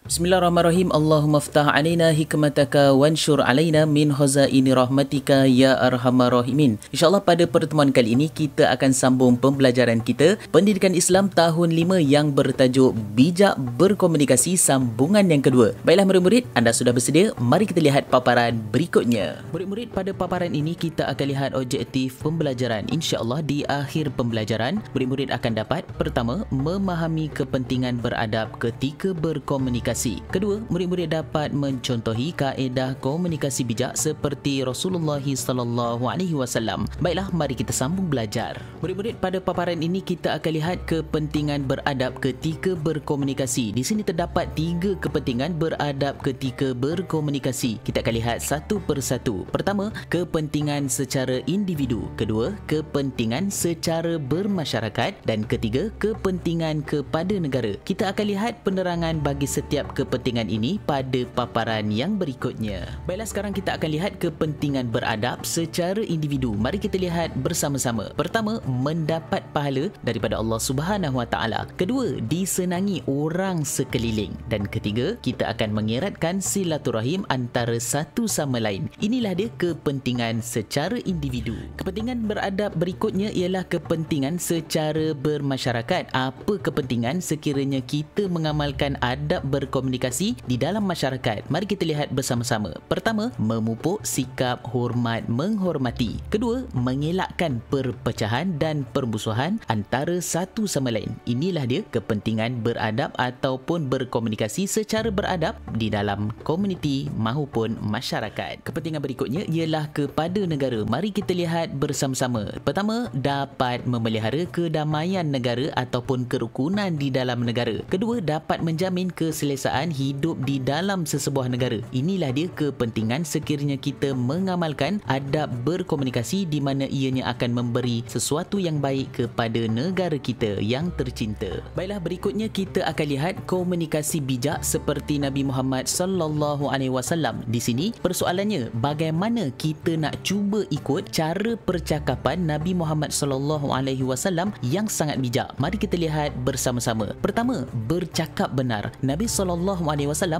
Bismillahirrahmanirrahim. Allahumma ftah alaina hikmataka wanshur alaina min khazaini rahmatika ya arhamar rahimin. InsyaAllah pada pertemuan kali ini kita akan sambung pembelajaran kita Pendidikan Islam tahun 5 yang bertajuk Bijak Berkomunikasi sambungan yang kedua. Baiklah murid-murid, anda sudah bersedia? Mari kita lihat paparan berikutnya. Murid-murid, pada paparan ini kita akan lihat objektif pembelajaran. InsyaAllah di akhir pembelajaran, murid-murid akan dapat pertama, memahami kepentingan beradab ketika berkomunikasi. Kedua, murid-murid dapat mencontohi kaedah komunikasi bijak seperti Rasulullah sallallahu alaihi wasallam. Baiklah, mari kita sambung belajar. Murid-murid, pada paparan ini kita akan lihat kepentingan beradab ketika berkomunikasi. Di sini terdapat 3 kepentingan beradab ketika berkomunikasi. Kita akan lihat satu persatu. Pertama, kepentingan secara individu. Kedua, kepentingan secara bermasyarakat. Dan ketiga, kepentingan kepada negara. Kita akan lihat penerangan bagi setiap kepentingan ini pada paparan yang berikutnya. Baiklah, sekarang kita akan lihat kepentingan beradab secara individu. Mari kita lihat bersama-sama. Pertama, mendapat pahala daripada Allah Subhanahu Wa Taala. Kedua, disenangi orang sekeliling. Dan ketiga, kita akan mengeratkan silaturahim antara satu sama lain. Inilah dia kepentingan secara individu. Kepentingan beradab berikutnya ialah kepentingan secara bermasyarakat. Apa kepentingan sekiranya kita mengamalkan adab berkomunikasi di dalam masyarakat? Mari kita lihat bersama-sama. Pertama, memupuk sikap hormat menghormati. Kedua, mengelakkan perpecahan dan permusuhan antara satu sama lain. Inilah dia kepentingan beradab ataupun berkomunikasi secara beradab di dalam komuniti maupun masyarakat. Kepentingan berikutnya ialah kepada negara. Mari kita lihat bersama-sama. Pertama, dapat memelihara kedamaian negara ataupun kerukunan di dalam negara. Kedua, dapat menjamin keselesaan hidup di dalam sesebuah negara. Inilah dia kepentingan sekiranya kita mengamalkan adab berkomunikasi di mana ianya akan memberi sesuatu yang baik kepada negara kita yang tercinta. Baiklah, berikutnya kita akan lihat komunikasi bijak seperti Nabi Muhammad sallallahu alaihi wasallam. Di sini persoalannya, bagaimana kita nak cuba ikut cara percakapan Nabi Muhammad sallallahu alaihi wasallam yang sangat bijak. Mari kita lihat bersama-sama. Pertama, bercakap benar. Nabi SAW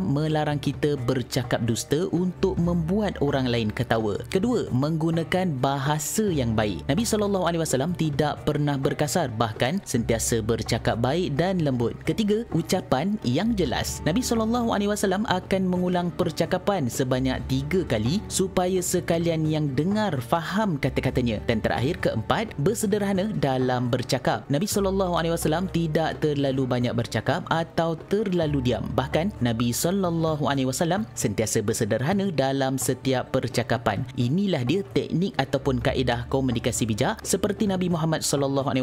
melarang kita bercakap dusta untuk membuat orang lain ketawa. Kedua, menggunakan bahasa yang baik. Nabi SAW tidak pernah berkasar, bahkan sentiasa bercakap baik dan lembut. Ketiga, ucapan yang jelas. Nabi SAW akan mengulang percakapan sebanyak 3 kali supaya sekalian yang dengar faham kata-katanya. Dan terakhir, keempat, bersederhana dalam bercakap. Nabi SAW tidak terlalu banyak bercakap atau terlalu diam. Bahkan Nabi SAW sentiasa bersederhana dalam setiap percakapan. Inilah dia teknik ataupun kaedah komunikasi bijak seperti Nabi Muhammad SAW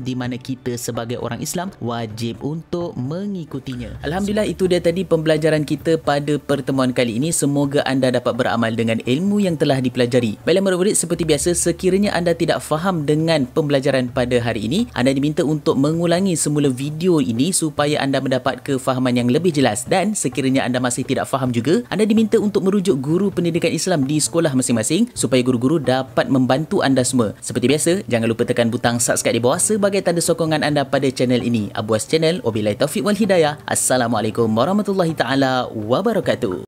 di mana kita sebagai orang Islam wajib untuk mengikutinya. Alhamdulillah, itu dia tadi pembelajaran kita pada pertemuan kali ini. Semoga anda dapat beramal dengan ilmu yang telah dipelajari. Baiklah murid-murid, seperti biasa, sekiranya anda tidak faham dengan pembelajaran pada hari ini, anda diminta untuk mengulangi semula video ini supaya anda mendapat kefahaman yang lebih jelas. Dan sekiranya anda masih tidak faham juga, anda diminta untuk merujuk guru pendidikan Islam di sekolah masing-masing supaya guru-guru dapat membantu anda semua. Seperti biasa, jangan lupa tekan butang subscribe di bawah sebagai tanda sokongan anda pada channel ini. Abuas Channel, wabillahi taufiq wal hidayah. Assalamualaikum warahmatullahi taala wabarakatuh.